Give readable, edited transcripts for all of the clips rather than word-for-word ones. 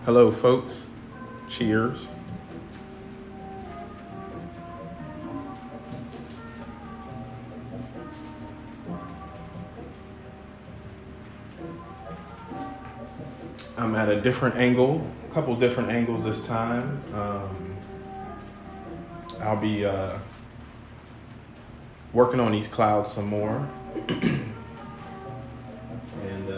Hello, folks. Cheers. I'm at a different angle, a couple different angles this time. I'll be working on these clouds some more. And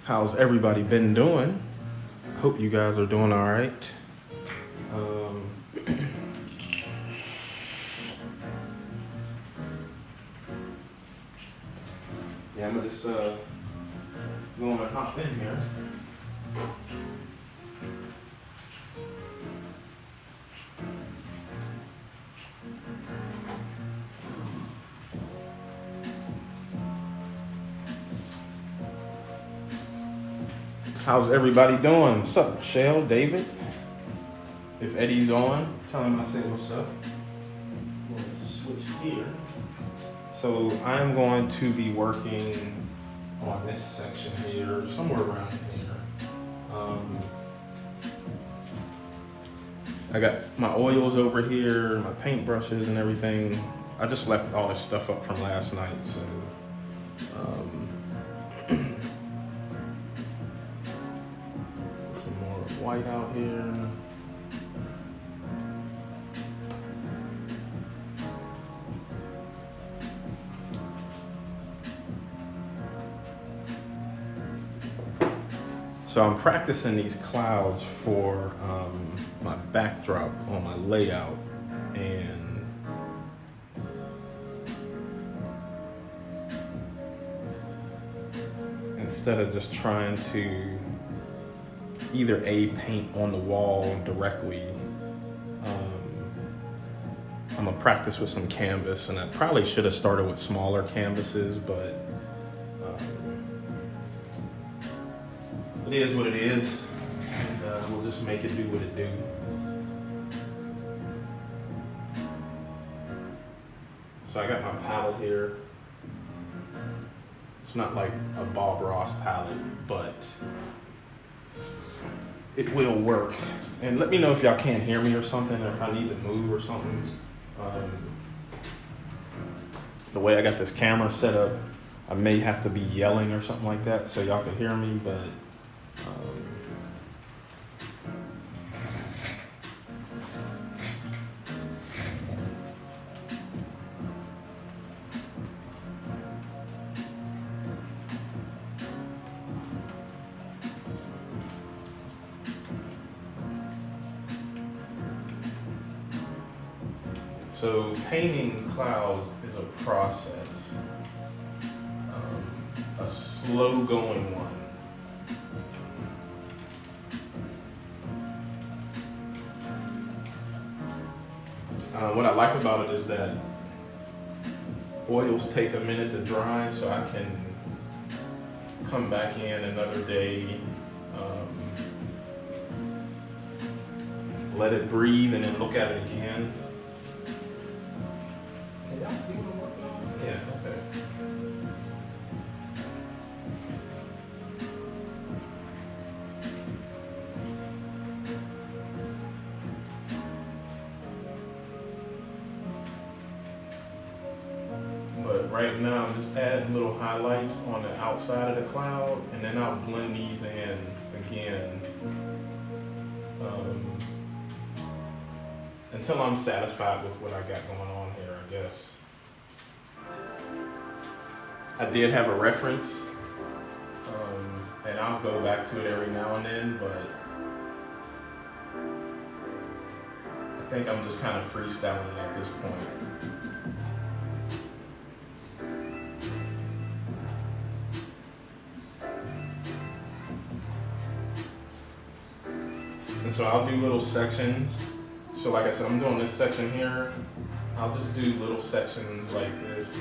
how's everybody been doing? Hope you guys are doing all right. Yeah, I'm gonna just go on and hop in here. How's everybody doing? What's up, Michelle, David? If Eddie's on, tell him I said what's up. I'm gonna switch here. So I'm going to be working on this section here, somewhere around here. I got my oils over here, my paintbrushes and everything. I just left all this stuff up from last night, so some more white out here. So I'm practicing these clouds for my backdrop on my layout, and instead of just trying to either paint on the wall directly, I'm gonna practice with some canvas, and I probably should have started with smaller canvases, but it is what it is, and we'll just make it do what it do. So I got my palette here. It's not like a Bob Ross palette, but it will work. And let me know if y'all can't hear me or something, or if I need to move or something. The way I got this camera set up, I may have to be yelling or something like that so y'all can hear me, but so painting clouds is a process, a slow going one. What I like about it is that oils take a minute to dry, so I can come back in another day, let it breathe, and then look at it again. Can y'all see what I'm working on? Yeah, okay. But right now I'm just adding little highlights on the outside of the cloud, and then I'll blend these in again until I'm satisfied with what I got going on here, I guess. I did have a reference, and I'll go back to it every now and then, but I think I'm just kind of freestyling at this point. And so I'll do little sections. So like I said, I'm doing this section here. I'll just do little sections like this.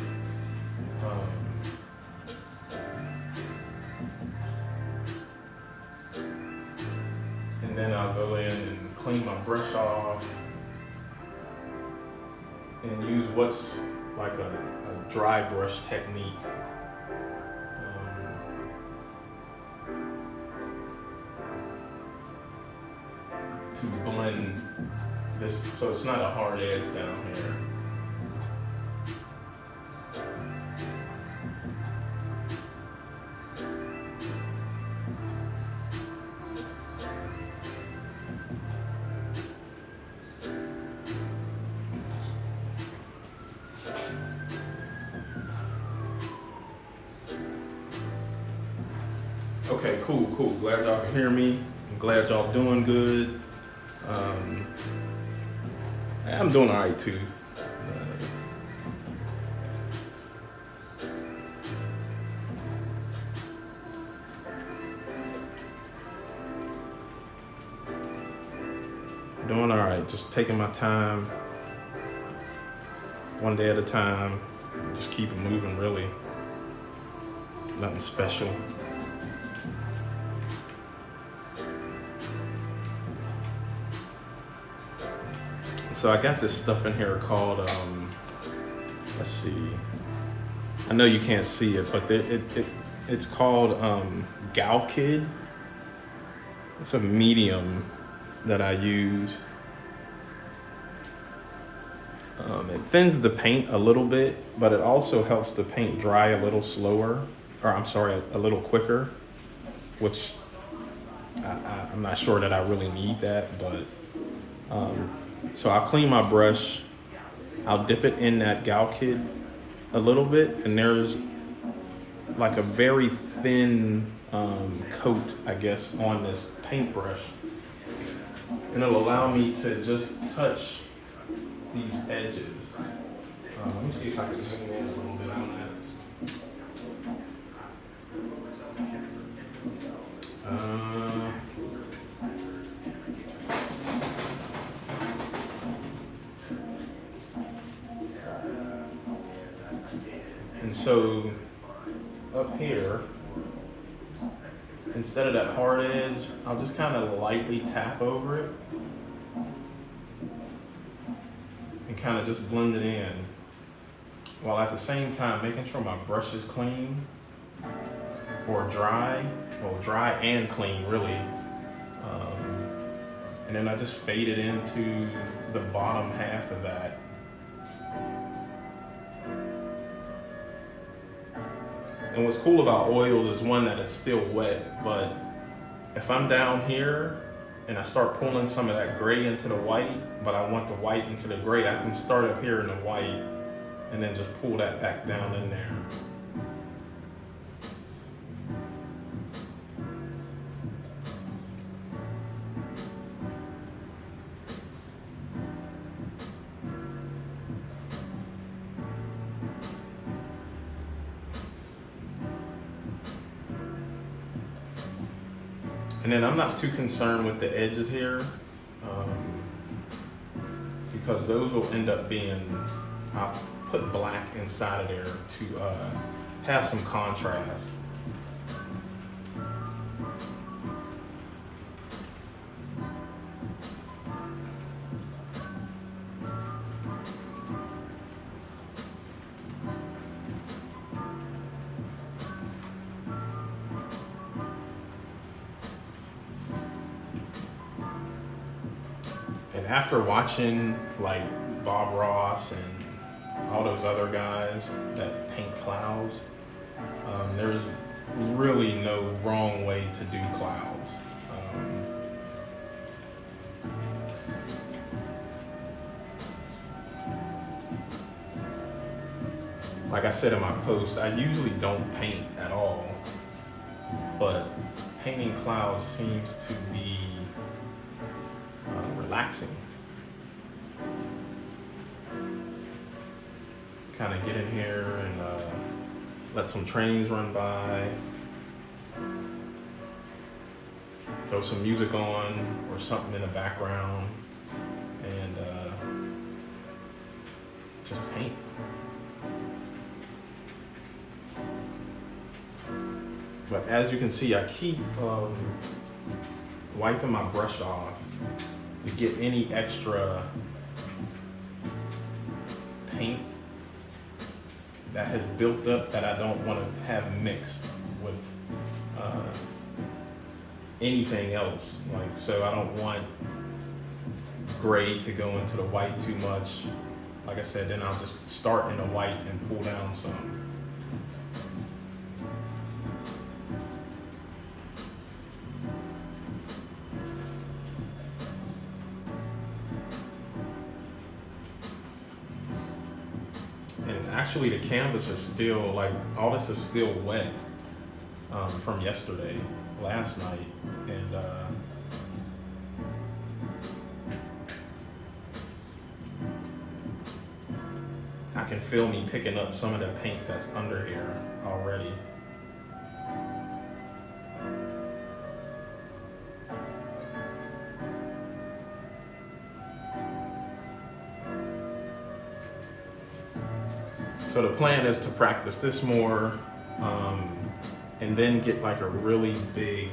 brush off and use what's like a dry brush technique. To blend this so it's not a hard edge down here. Okay, cool. Glad y'all can hear me. I'm glad y'all doing good. I'm doing all right too. Doing all right, just taking my time, one day at a time, just keep it moving really. Nothing special. So I got this stuff in here called, let's see. I know you can't see it, but it's called Galkyd. It's a medium that I use. It thins the paint a little bit, but it also helps the paint dry a little slower, or I'm sorry, a little quicker, which I'm not sure that I really need that, but so I'll clean my brush, I'll dip it in that Galkyd a little bit, and there's like a very thin coat, I guess, on this paintbrush. And it'll allow me to just touch these edges. Let me see if I can zoom in a little bit on that. And so up here, instead of that hard edge, I'll just kind of lightly tap over it and kind of just blend it in, while at the same time making sure my brush is clean or dry, well, dry and clean really. And then I just fade it into the bottom half of that. And what's cool about oils is one, that it's still wet, but if I'm down here and I start pulling some of that gray into the white, but I want the white into the gray, I can start up here in the white and then just pull that back down in there. And then I'm not too concerned with the edges here, because those will end up being, I'll put black inside of there to have some contrast. And after watching like Bob Ross and all those other guys that paint clouds, there's really no wrong way to do clouds. Like I said in my post, I usually don't paint at all, but painting clouds seems to be relaxing. Kind of get in here and let some trains run by, throw some music on or something in the background, and just paint. But as you can see, I keep wiping my brush off to get any extra paint that has built up that I don't want to have mixed with anything else. Like, so I don't want gray to go into the white too much. Like I said, then I'll just start in the white and pull down some. And actually the canvas is still, like, all this is still wet from yesterday, last night. And I can feel me picking up some of the paint that's under here already. So the plan is to practice this more, and then get like a really big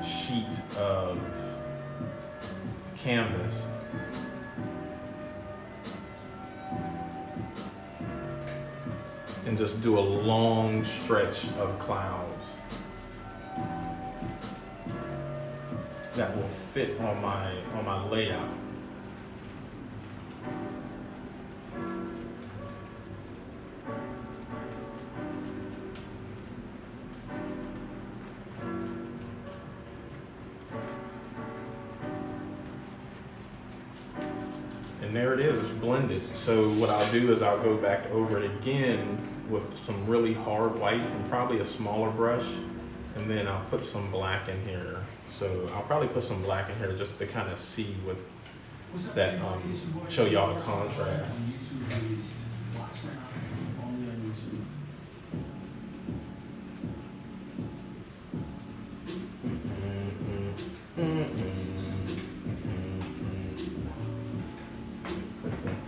sheet of canvas. And just do a long stretch of clouds that will fit on my layout. And there it is, blended. So what I'll do is I'll go back over it again with some really hard white and probably a smaller brush, and then I'll put some black in here. So I'll probably put some black in here just to kind of see what that, show y'all the contrast.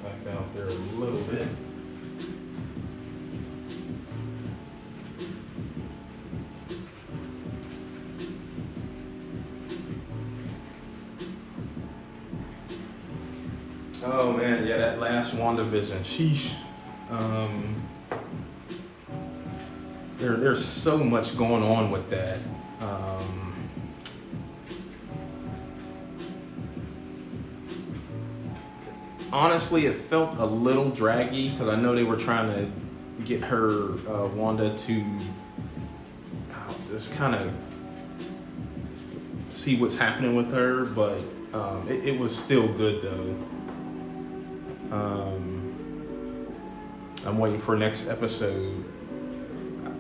Back out there a little bit. Oh man, yeah, that last WandaVision, sheesh. There's so much going on with that. Honestly, it felt a little draggy because I know they were trying to get her, Wanda, to just kind of see what's happening with her, but it was still good though. I'm waiting for next episode.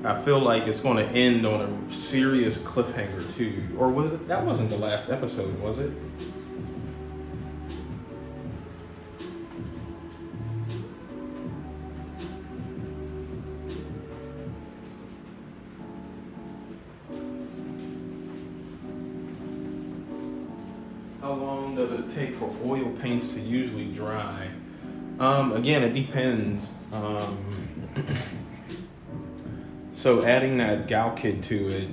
I feel like it's going to end on a serious cliffhanger too. Or was it? That wasn't the last episode, was it? How long does it take for oil paints to usually dry? Again, it depends. So adding that Galkid to it,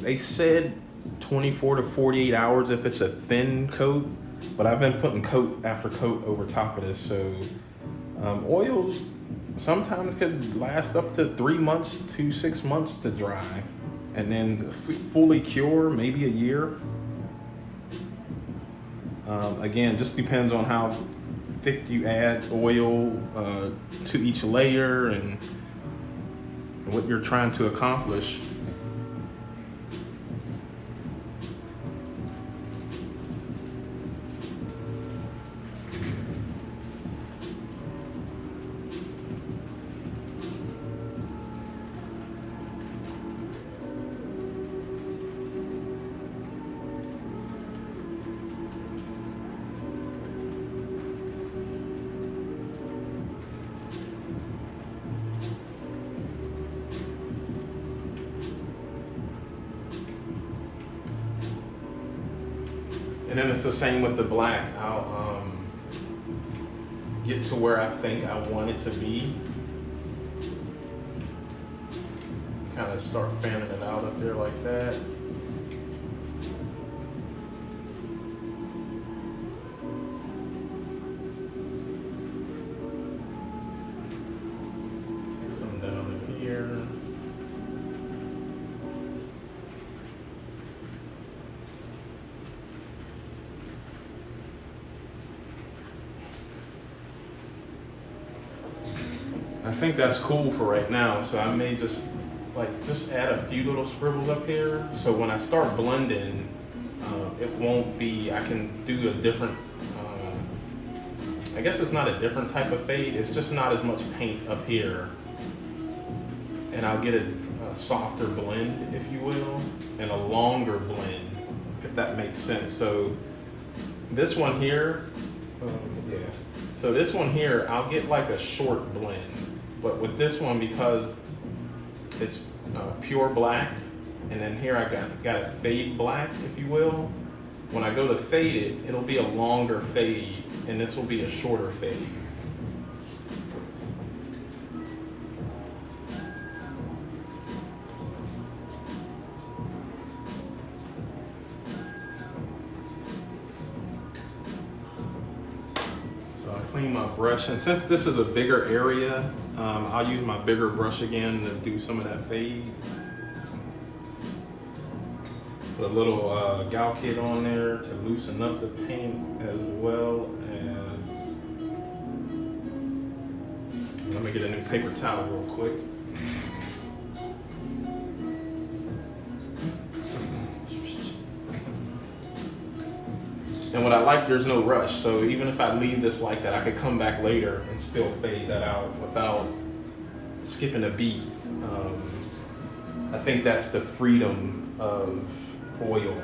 they said 24 to 48 hours if it's a thin coat, but I've been putting coat after coat over top of this. So oils sometimes could last up to 3 months to 6 months to dry, and then fully cure maybe a year. Again, just depends on how thick you add oil to each layer and what you're trying to accomplish. And then it's the same with the black. I'll get to where I think I want it to be. Kind of start fanning it out up there like that. I think that's cool for right now. So I may just add a few little scribbles up here. So when I start blending, it won't be, I can do a different, I guess it's not a different type of fade. It's just not as much paint up here. And I'll get a softer blend, if you will, and a longer blend, if that makes sense. So this one here, yeah. So this one here, I'll get like a short blend. But with this one, because it's pure black, and then here I got a fade black, if you will. When I go to fade it, it'll be a longer fade, and this will be a shorter fade. So I clean my brush, and since this is a bigger area, I'll use my bigger brush again to do some of that fade. Put a little Gal Kit on there to loosen up the paint, as well as, let me get a new paper towel real quick. And what I like, there's no rush. So even if I leave this like that, I could come back later and still fade that out without skipping a beat. I think that's the freedom of oil.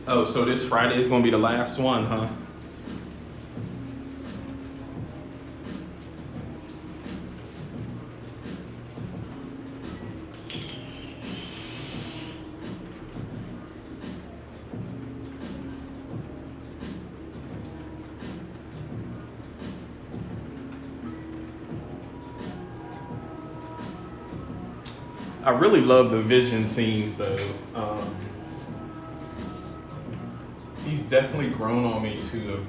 Oh, so this Friday is gonna be the last one, huh? I really love the Vision scenes though. He's definitely grown on me to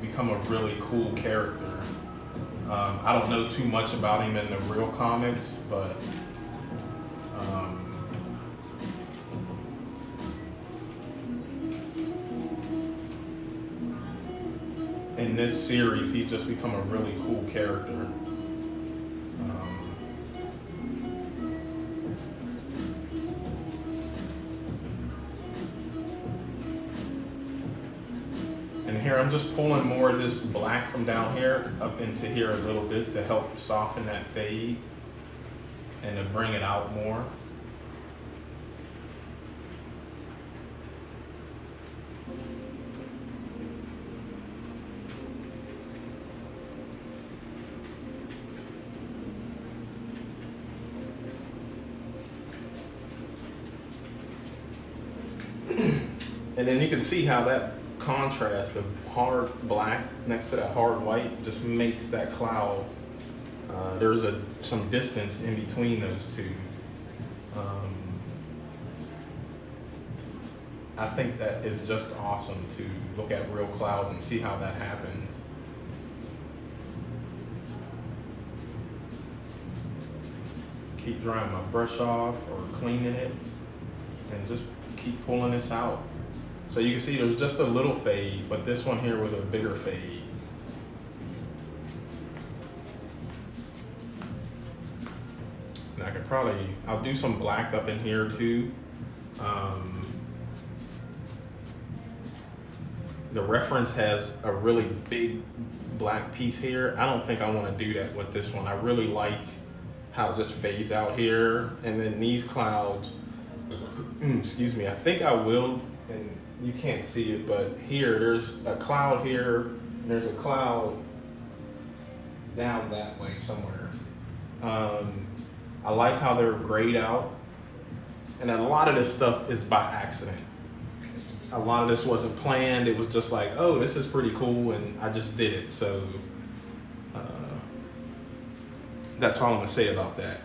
become a really cool character. I don't know too much about him in the real comics, but in this series, he's just become a really cool character. Here, I'm just pulling more of this black from down here up into here a little bit to help soften that fade and to bring it out more. And then you can see how that contrast of hard black next to that hard white just makes that cloud. There's some distance in between those two. I think that is just awesome to look at real clouds and see how that happens. Keep drying my brush off or cleaning it and just keep pulling this out. So you can see there's just a little fade, but this one here was a bigger fade. And I could probably, I'll do some black up in here too. The reference has a really big black piece here. I don't think I want to do that with this one. I really like how it just fades out here. And then these clouds, excuse me, I think I will, and you can't see it, but here, there's a cloud here, and there's a cloud down that way somewhere. I like how they're grayed out, and a lot of this stuff is by accident. A lot of this wasn't planned. It was just like, oh, this is pretty cool, and I just did it. So that's all I'm gonna say about that.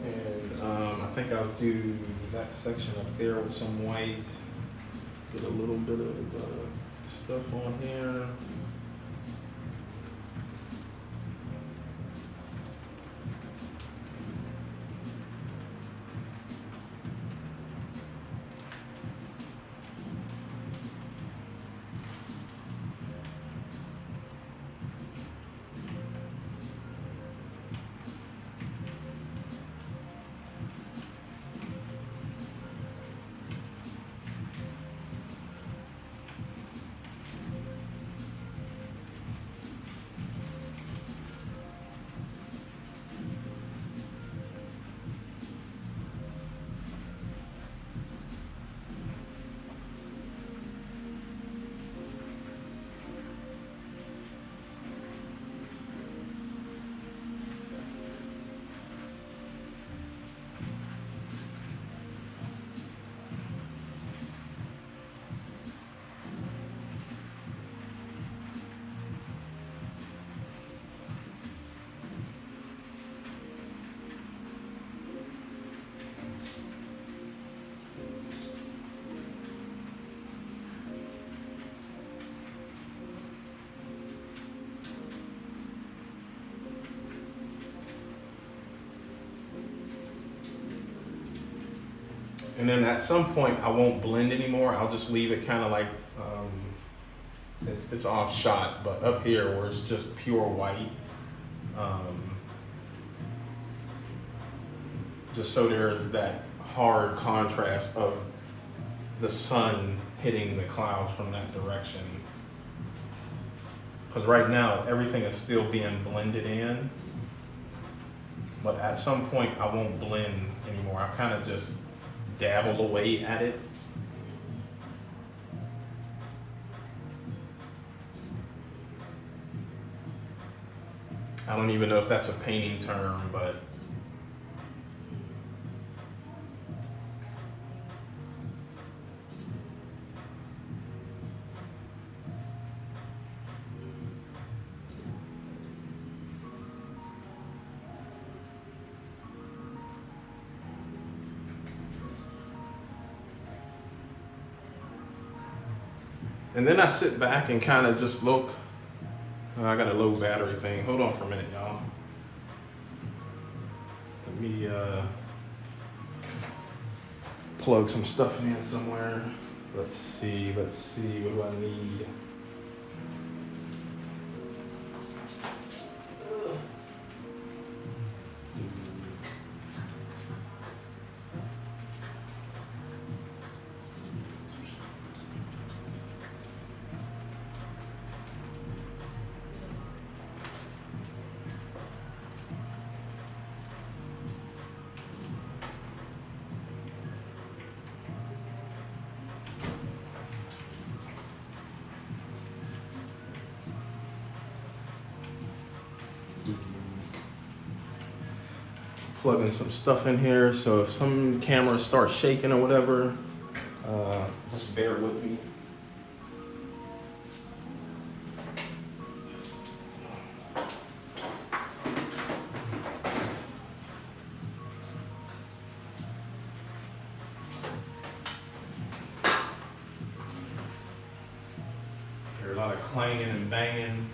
And I think I'll do that section up there with some white. Get a little bit of stuff on here. And then at some point I won't blend anymore. I'll just leave it kind of like, it's off shot, but up here where it's just pure white. Just so there's that hard contrast of the sun hitting the clouds from that direction. Because right now everything is still being blended in, but at some point I won't blend anymore. I kind of just dabble away at it. I don't even know if that's a painting term, but and then I sit back and kind of just look. I got a low battery thing. Hold on for a minute, y'all. Let me plug some stuff in somewhere. Let's see, what do I need? Plugging some stuff in here, so if some cameras start shaking or whatever, just bear with me. There's a lot of clanging and banging.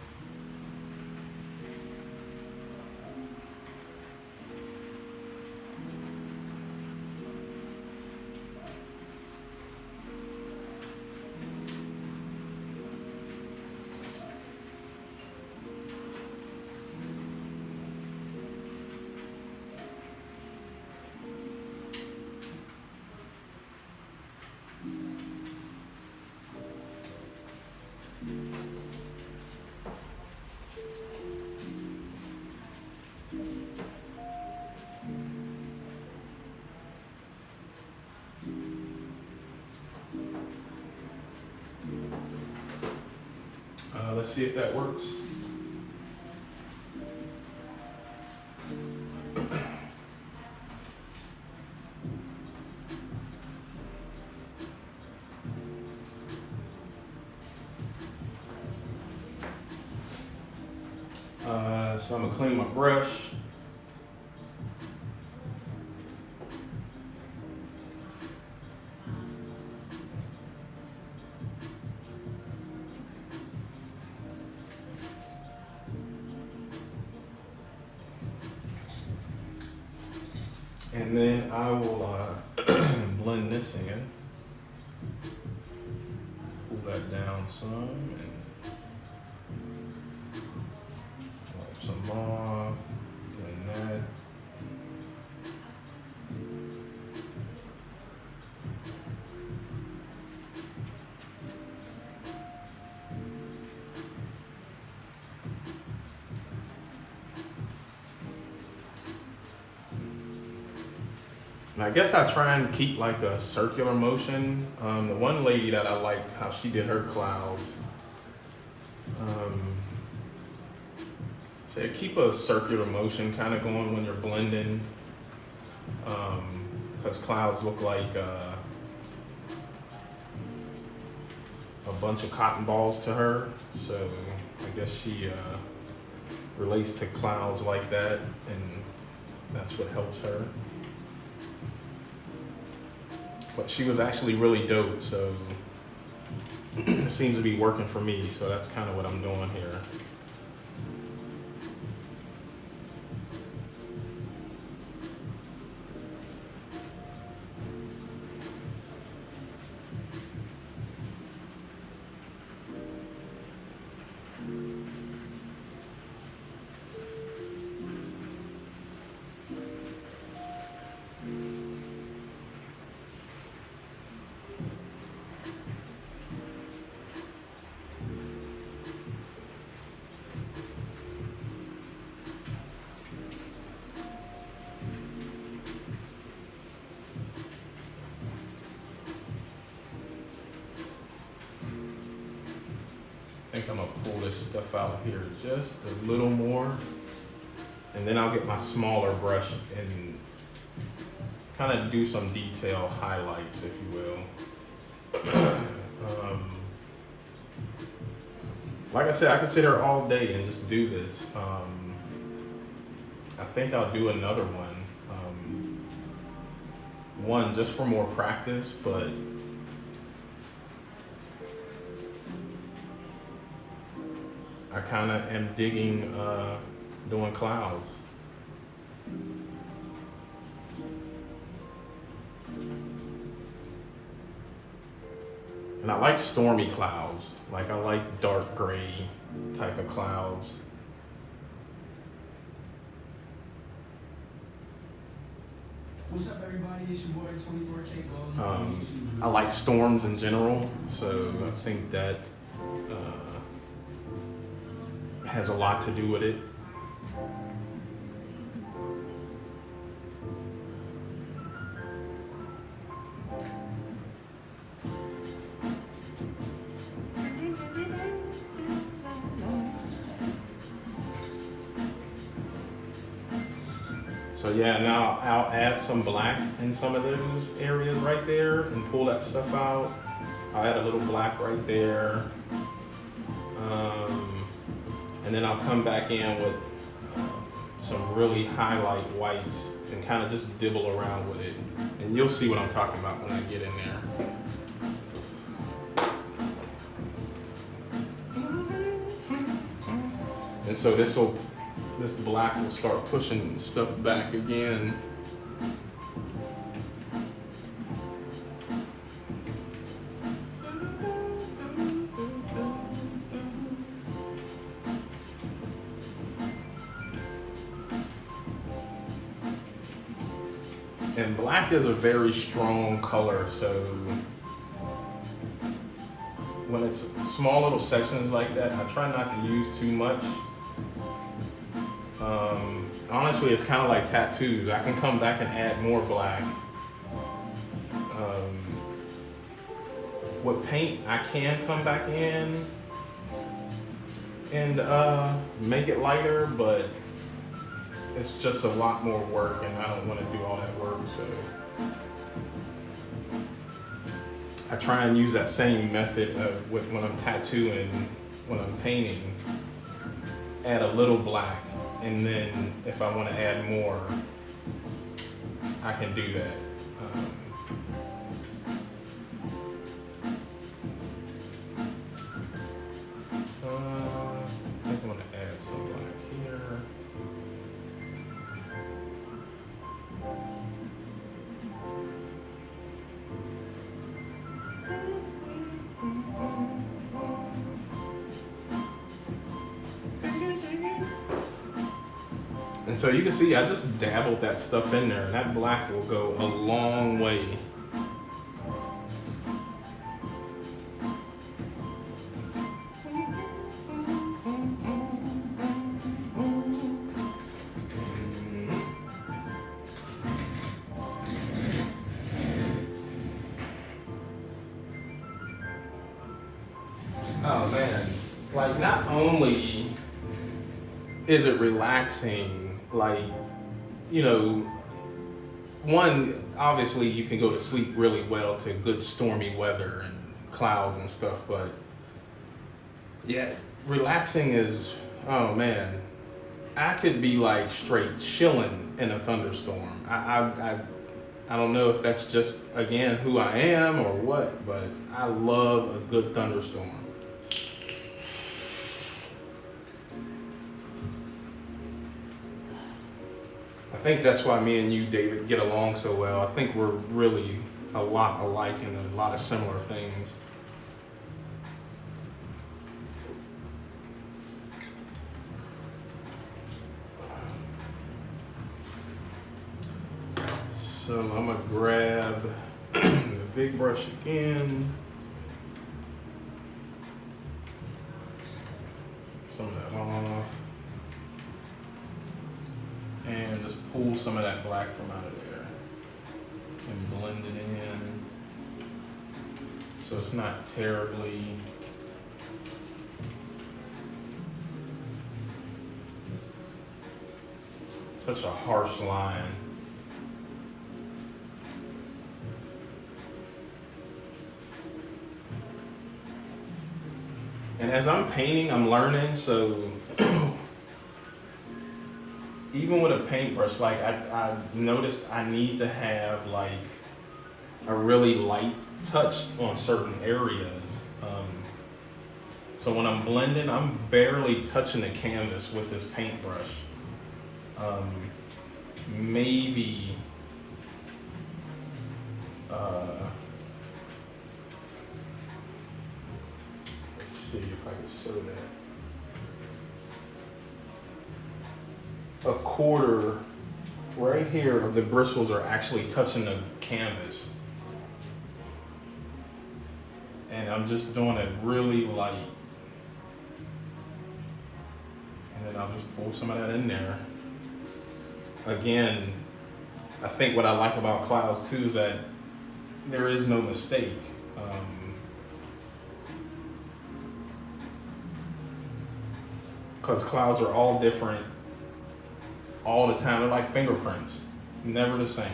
Let's see if that works. So I'm gonna clean my brush. And then I will blend this in. Pull that down some and wipe some off. Blend that. I guess I try and keep like a circular motion. The one lady that I liked how she did her clouds, said keep a circular motion kind of going when you're blending, because clouds look like a bunch of cotton balls to her. So I guess she relates to clouds like that, and that's what helps her. But she was actually really dope, so it seems to be working for me, so that's kind of what I'm doing here. think I'm gonna pull this stuff out here just a little more. And then I'll get my smaller brush and kind of do some detail highlights, if you will. Like I said, I can sit here all day and just do this. I think I'll do another one. One just for more practice, but I kind of am digging doing clouds. And I like stormy clouds. Like I like dark gray type of clouds. What's up, everybody? It's your boy 24K Gold. I like storms in general, so I think that has a lot to do with it. So yeah, now I'll add some black in some of those areas right there and pull that stuff out. I'll add a little black right there. And then I'll come back in with some really highlight whites and kind of just dibble around with it. And you'll see what I'm talking about when I get in there. And so this black will start pushing stuff back again. And black is a very strong color, so when it's small little sections like that, I try not to use too much. Honestly, it's kind of like tattoos. I can come back and add more black. With paint, I can come back in and make it lighter, but it's just a lot more work, and I don't want to do all that work, so I try and use that same method with when I'm tattooing, when I'm painting, add a little black, and then if I want to add more, I can do that. I think I'm going to add some black here. And so you can see I just dabbled that stuff in there, and that black will go a long way. Oh man, like not only is it relaxing, like, you know, one, obviously you can go to sleep really well to good stormy weather and clouds and stuff, but yeah, relaxing is, oh man, I could be like straight chilling in a thunderstorm. I don't know if that's just, again, who I am or what, but I love a good thunderstorm. I think that's why me and you, David, get along so well. I think we're really a lot alike in a lot of similar things. So I'm gonna grab the big brush again. Some of that off. And just pull some of that black from out of there and blend it in so it's not terribly such a harsh line. And as I'm painting, I'm learning, so even with a paintbrush, like I noticed I need to have like a really light touch on certain areas. So when I'm blending, I'm barely touching the canvas with this paintbrush. Maybe let's see if I can show that. A quarter right here of the bristles are actually touching the canvas. And I'm just doing it really light. And then I'll just pull some of that in there. Again, I think what I like about clouds too is that there is no mistake. Because clouds are all different all the time. They're like fingerprints, never the same.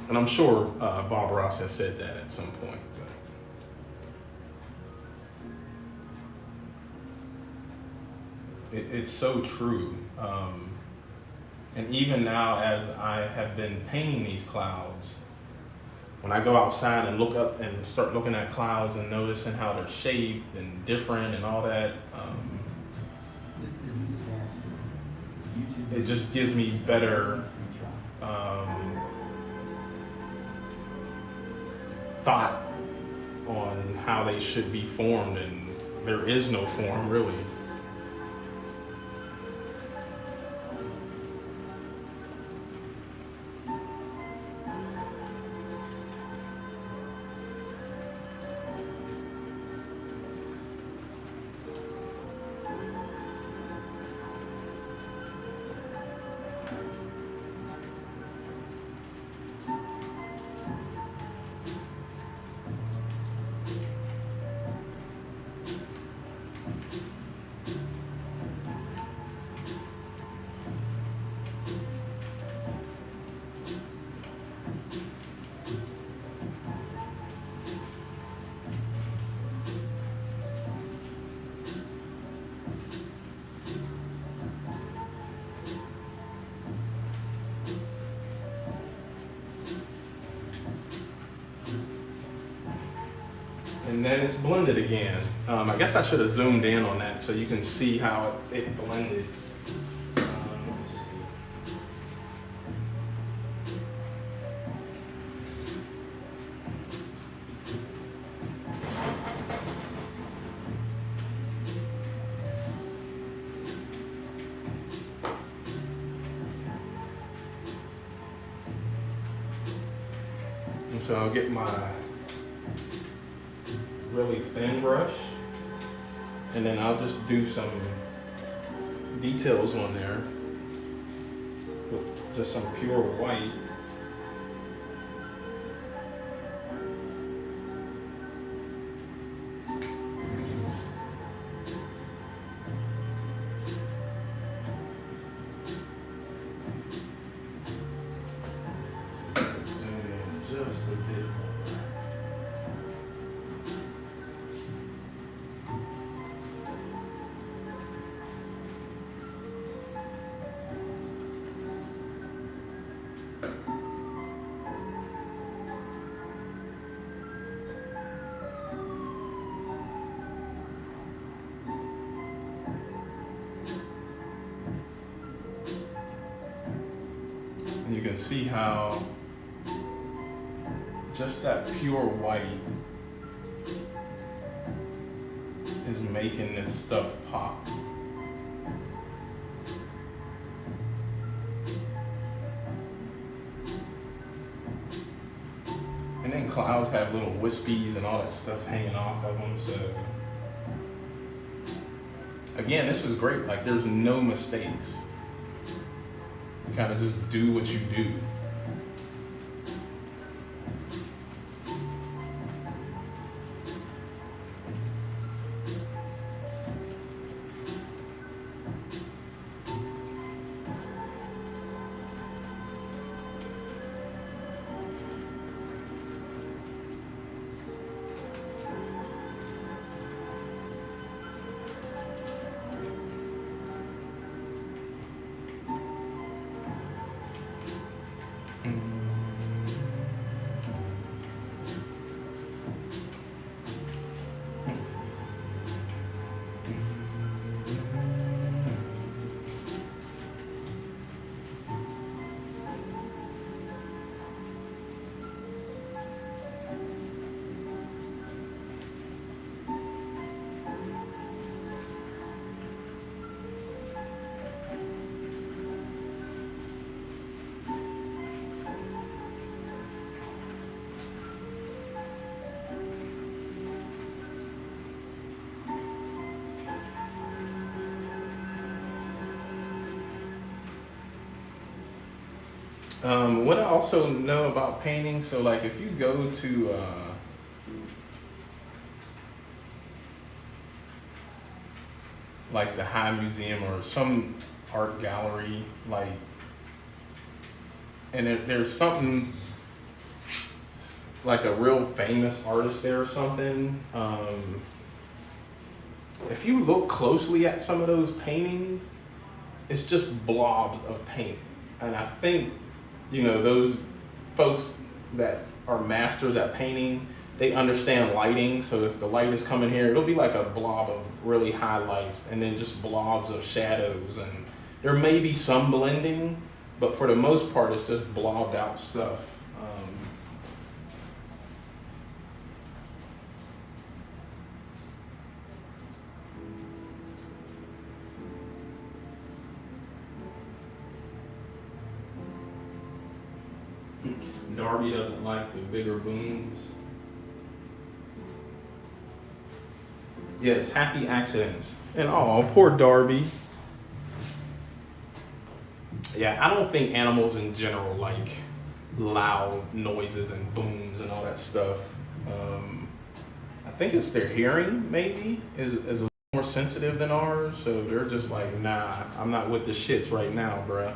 And I'm sure Bob Ross has said that at some point. But it's so true. And even now, as I have been painting these clouds, when I go outside and look up and start looking at clouds and noticing how they're shaped and different and all that, it just gives me better thought on how they should be formed, and there is no form really. And then it's blended again. I guess I should have zoomed in on that so you can see how it blended. Let me see. And so I'll get my really thin brush, and then I'll just do some details on there with just some pure white. Zoom in just a bit more. And you can see how just that pure white is making this stuff pop. And then clouds have little wispies and all that stuff hanging off of them, so again, this is great. Like, there's no mistakes. You kind of just do what you do. What I also know about painting, so like if you go to like the High Museum or some art gallery, like, and there's something like a real famous artist there or something. If you look closely at some of those paintings, it's just blobs of paint. And I think, you know, those folks that are masters at painting, they understand lighting. So if the light is coming here, it'll be like a blob of really highlights and then just blobs of shadows. And there may be some blending, but for the most part, it's just blobbed out stuff. Darby doesn't like the bigger booms. Yes, happy accidents. And oh, poor Darby. Yeah, I don't think animals in general like loud noises and booms and all that stuff. I think it's their hearing maybe is a little more sensitive than ours. So they're just like, nah, I'm not with the shits right now, bruh.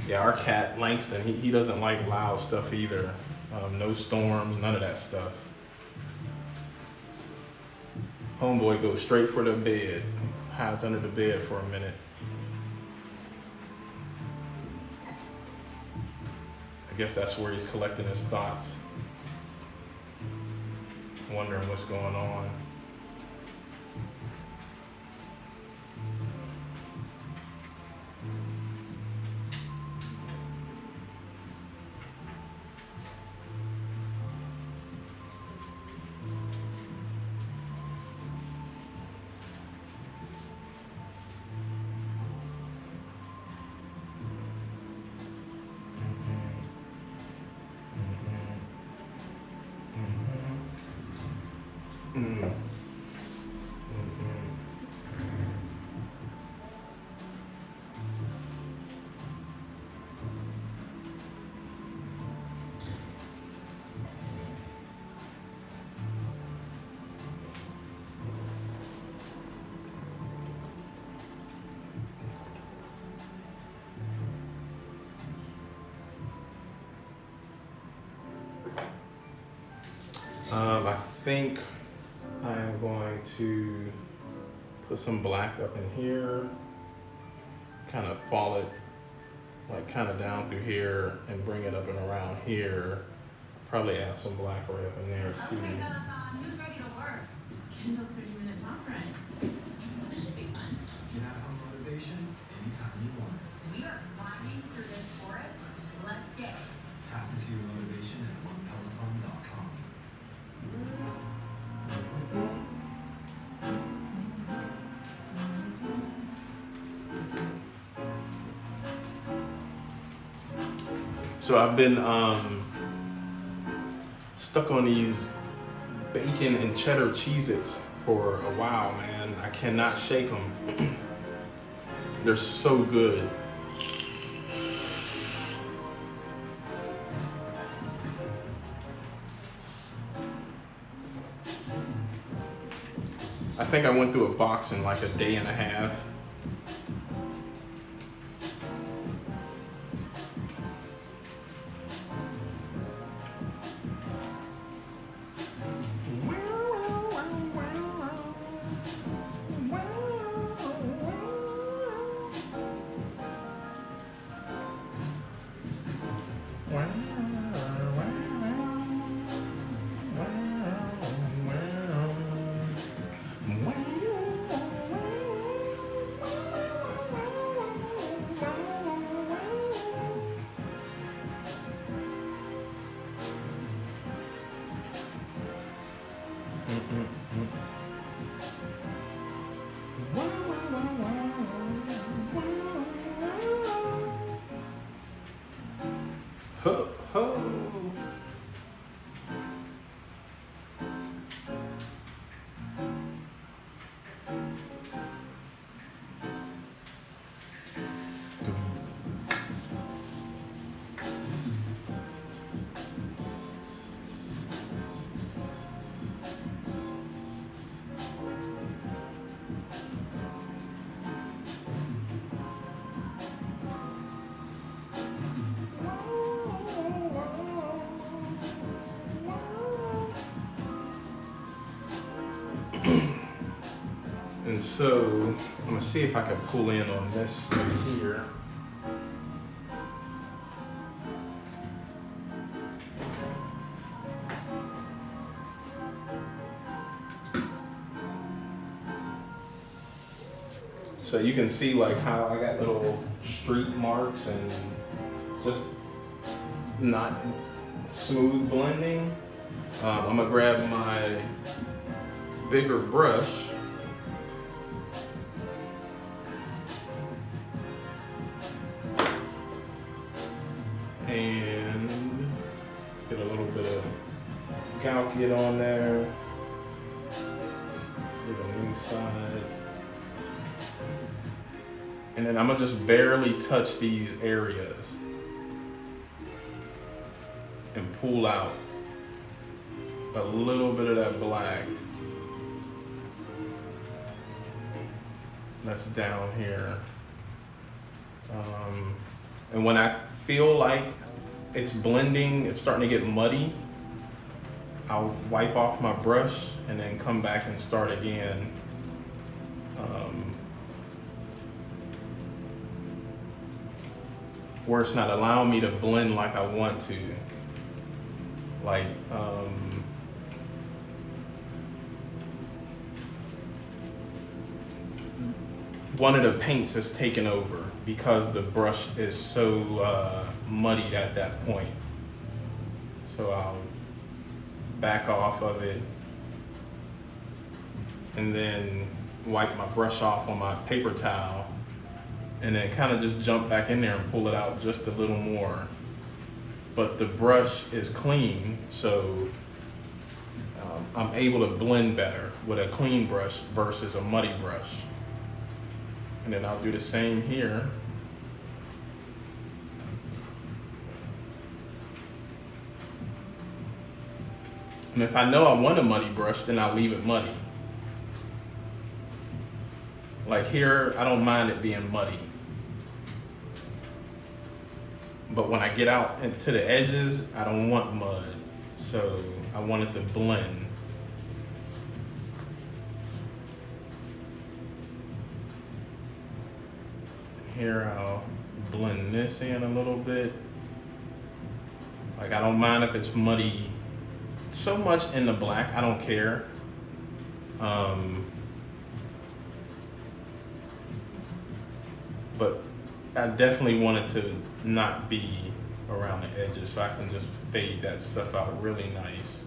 Yeah, our cat Langston, he doesn't like loud stuff either. No storms, none of that stuff. Homeboy goes straight for the bed, hides under the bed for a minute. I guess that's where he's collecting his thoughts, wondering what's going on. I think I am going to put some black up in here, kind of fall it like kind of down through here and bring it up and around here. Probably add some black right up in there too. Okay, Peloton, who's ready to work? Kendall's 30-minute pop ride. This should be fun. Get out on motivation anytime you want. We are climbing through this forest. Let's get it. Tap into your motivation at onepeloton.com. So I've been stuck on these bacon and cheddar Cheez-Its for a while, man. I cannot shake them. They're so good. I think I went through a box in like a day and a half. Ho, ho. And so I'm gonna see if I can pull in on this right here. So you can see like how I got little streak marks and just not smooth blending. I'm gonna grab my bigger brush and get a little bit of Galkit on there. Get a new side. And then I'm gonna just barely touch these areas and pull out a little bit of that black that's down here. And when I feel like it's blending, it's starting to get muddy, I'll wipe off my brush and then come back and start again. Where it's not allowing me to blend like I want to. Like, one of the paints is taken over because the brush is so muddied at that point. So I'll back off of it and then wipe my brush off on my paper towel and then kind of just jump back in there and pull it out just a little more. But the brush is clean, so I'm able to blend better with a clean brush versus a muddy brush. And then I'll do the same here. And if I know I want a muddy brush, then I'll leave it muddy. Like here, I don't mind it being muddy. But when I get out into the edges, I don't want mud. So I want it to blend. Here I'll blend this in a little bit. Like I don't mind if it's muddy so much in the black, I don't care. But I definitely want it to not be around the edges, so I can just fade that stuff out really nice.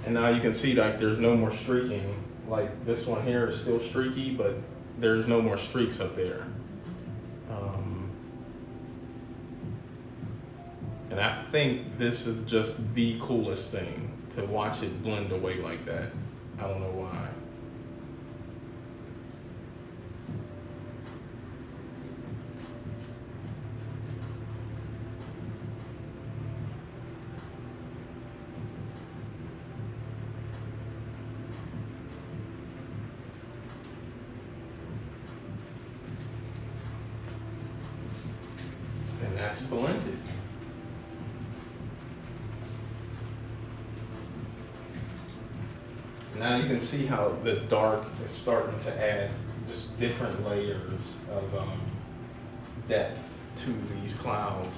And now you can see like there's no more streaking. Like this one here is still streaky, but there's no more streaks up there. And I think this is just the coolest thing, to watch it blend away like that. I don't know why. And that's blended. Now you can see how the dark is starting to add just different layers of depth to these clouds.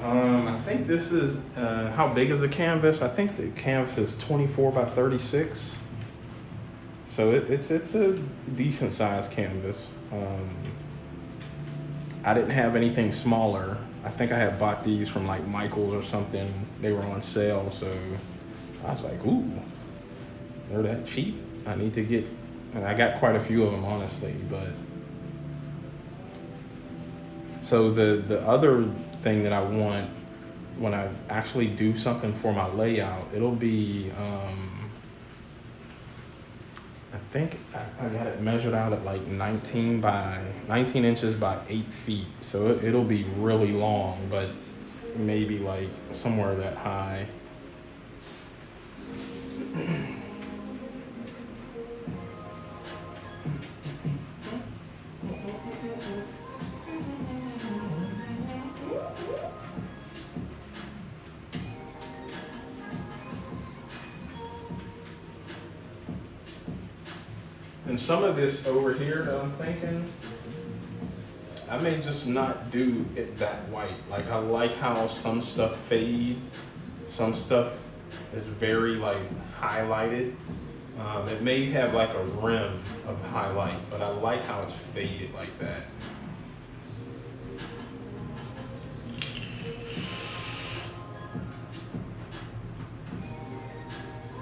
I think this is, how big is the canvas? I think the canvas is 24 by 36. So it's a decent sized canvas. I didn't have anything smaller. I think I had bought these from like Michael's or something. They were on sale, so I was like, ooh, they're that cheap. I need to get, and I got quite a few of them, honestly, but. So the other thing that I want when I actually do something for my layout, it'll be, I think I got it measured out at like 19 inches by 8 feet. So it'll be really long, but maybe like somewhere that high. And some of this over here that I'm thinking, I may just not do it that white. Like I like how some stuff fades, some stuff is very like highlighted. It may have like a rim of highlight, but I like how it's faded like that.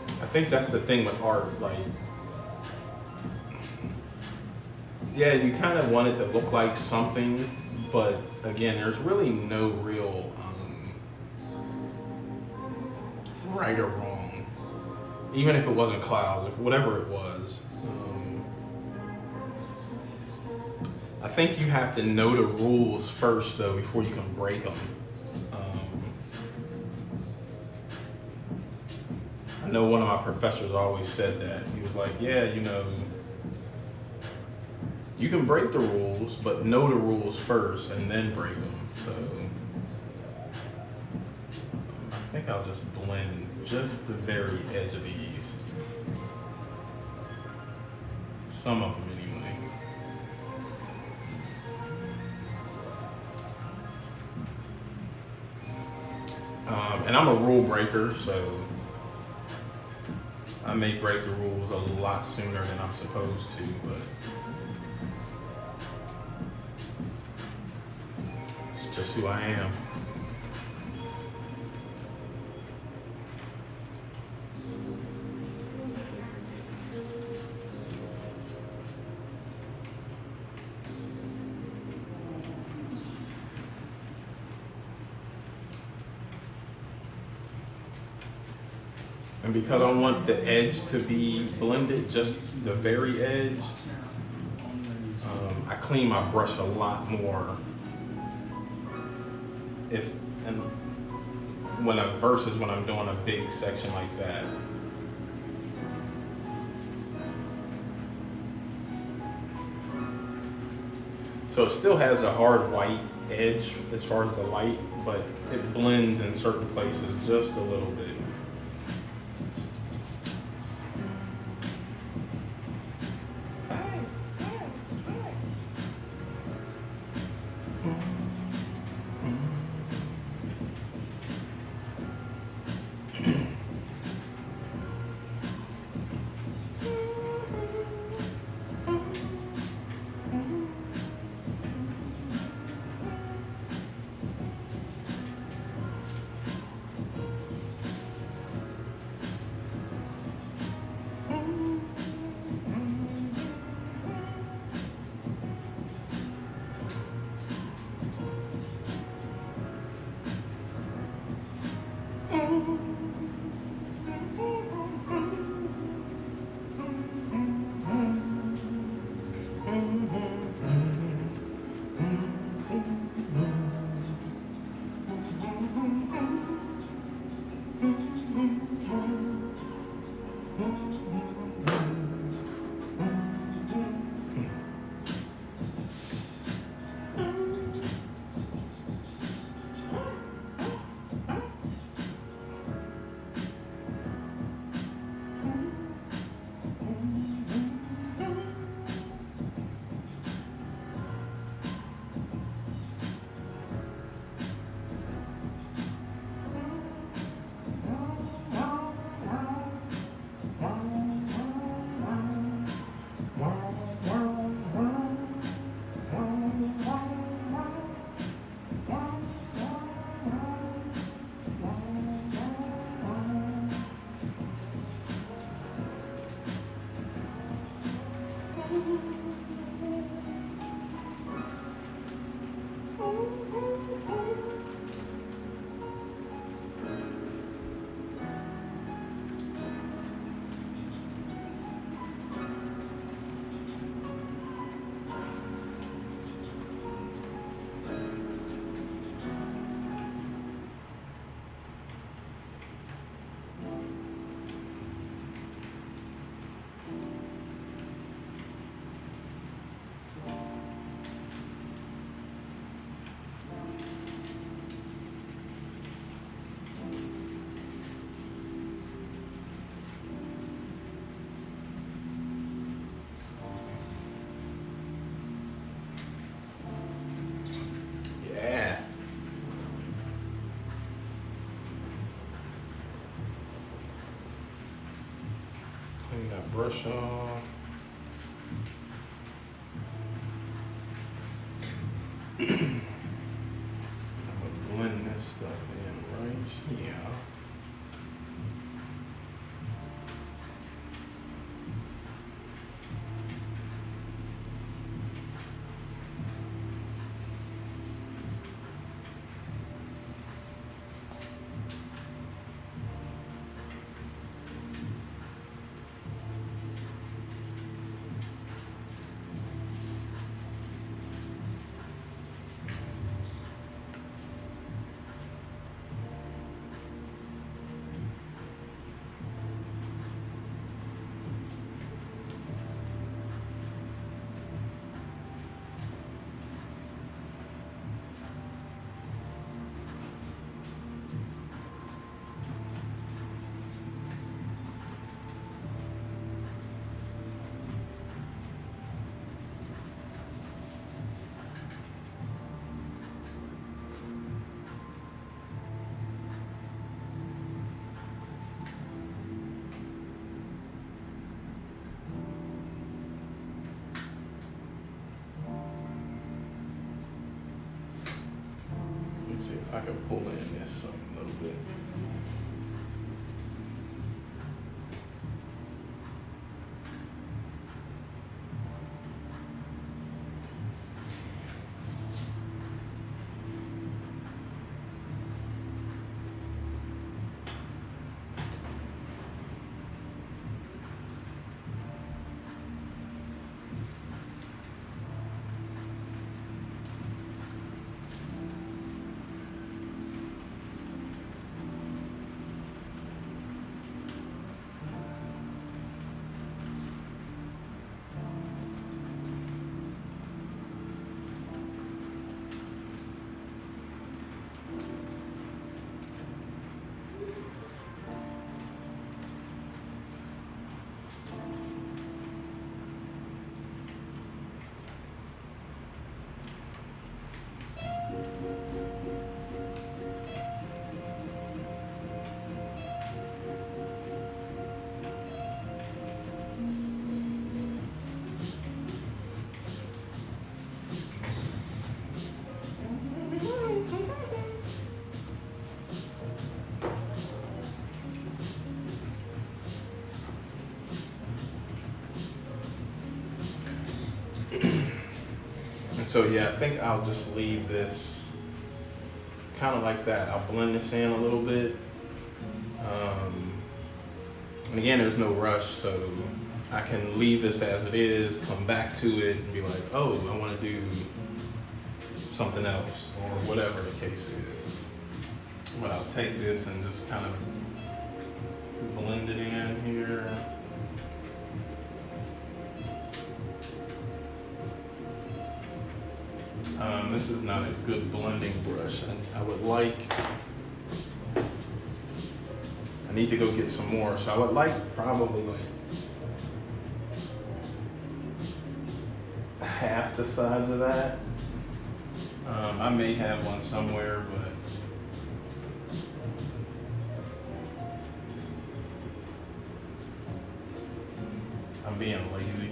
I think that's the thing with art, like, yeah, you kind of want it to look like something, but again, there's really no real right or wrong. Even if it wasn't clouds, if whatever it was. I think you have to know the rules first, though, before you can break them. I know one of my professors always said that. He was like, yeah, you know, you can break the rules, but know the rules first and then break them. So I think I'll just blend just the very edge of these. Some of them anyway. And I'm a rule breaker, so I may break the rules a lot sooner than I'm supposed to, but it's just who I am. And because I want the edge to be blended, just the very edge, I clean my brush a lot more. Versus when I'm doing a big section like that. So it still has a hard white edge as far as the light, but it blends in certain places just a little bit. that brush off. I'm gonna blend this stuff in right here. Let's see if I can pull in this something a little bit. And so yeah, I think I'll just leave this kind of like that. I'll blend this in a little bit. And again, there's no rush, so I can leave this as it is, come back to it and be like, oh, I want to do something else or whatever the case is. But I'll take this and just kind of blend it in here. This is not a good blending brush. I would like, I need to go get some more. So I would like probably like half the size of that. I may have one somewhere, but I'm being lazy.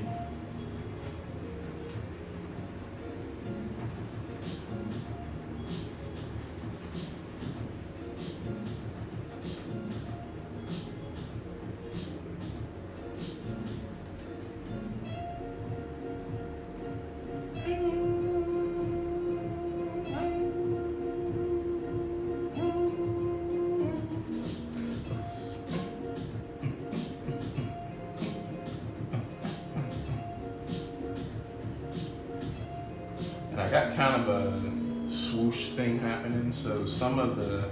I got kind of a swoosh thing happening, so some of the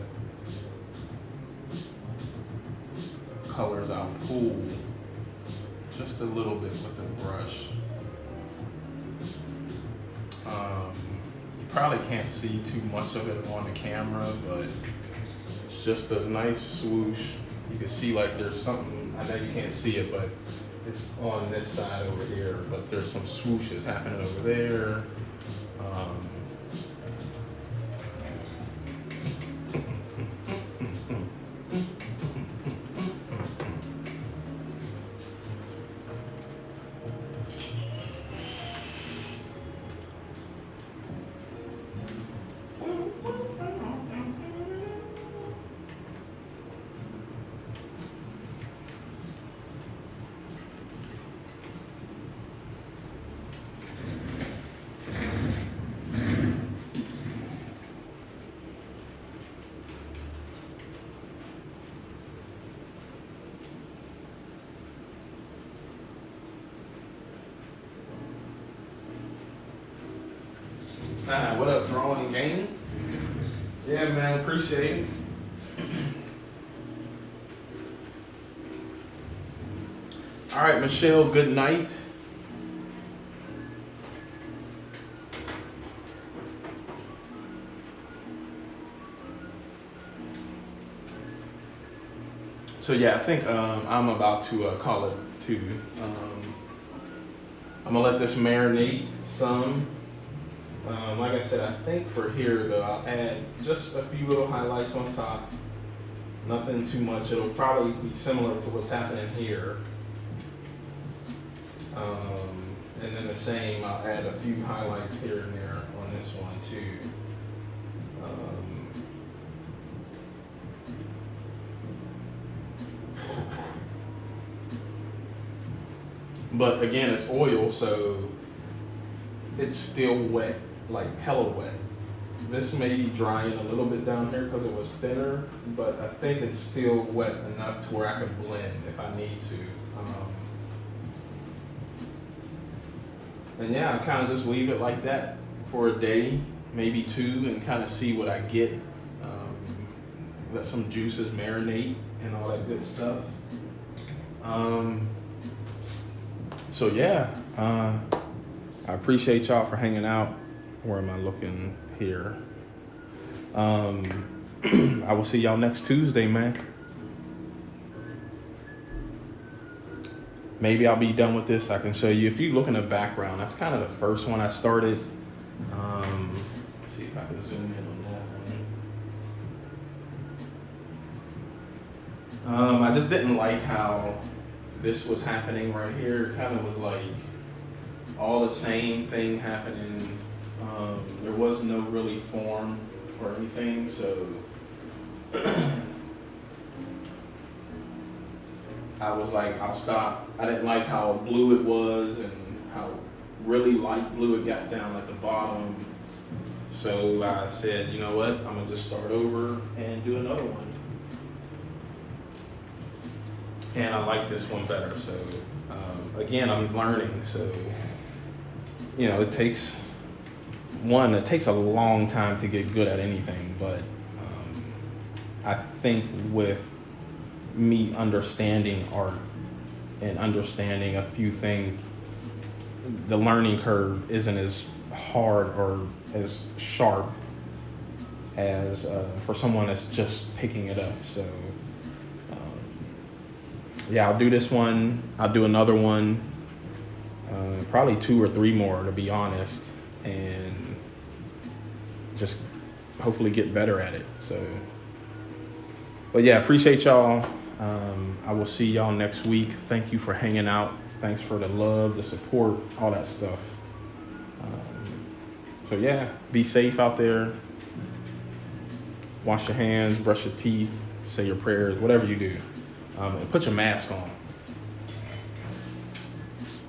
colors I'll pull just a little bit with the brush. You probably can't see too much of it on the camera, but it's just a nice swoosh. You can see like there's something, I know you can't see it, but it's on this side over here, but there's some swooshes happening over there. What up, drawing game? Yeah, man, appreciate it. All right, Michelle, good night. So yeah, I think I'm about to call it too. I'm gonna let this marinate some. Like I said, I think for here though, I'll add just a few little highlights on top. Nothing too much. It'll probably be similar to what's happening here. And then the same, I'll add a few highlights here and there on this one too. But again, it's oil, so it's still wet, like hella wet. This may be drying a little bit down here because it was thinner, but I think it's still wet enough to where I could blend if I need to. And yeah, I kind of just leave it like that for a day, maybe two, and kind of see what I get. Let some juices marinate and all that good stuff. So yeah, I appreciate y'all for hanging out. Where am I looking here? I will see y'all next Tuesday, man. Maybe I'll be done with this. I can show you. If you look in the background, that's kind of the first one I started. Let's see if I can zoom in on that one. I just didn't like how this was happening right here. It kind of was like all the same thing happening. There was no really form or anything, so I was like, I'll stop. I didn't like how blue it was and how really light blue it got down at the bottom. So I said, you know what? I'm gonna just start over and do another one. And I like this one better. So again, I'm learning. So you know, it takes a long time to get good at anything. But I think with me understanding art and understanding a few things, the learning curve isn't as hard or as sharp as for someone that's just picking it up. So yeah, I'll do this one. I'll do another one, probably 2 or 3 more to be honest, and just hopefully get better at it. So, but yeah, appreciate y'all. I will see y'all next week. Thank you for hanging out. Thanks for the love, the support, all that stuff. So yeah, be safe out there. Wash your hands, brush your teeth, say your prayers, whatever you do. And put your mask on.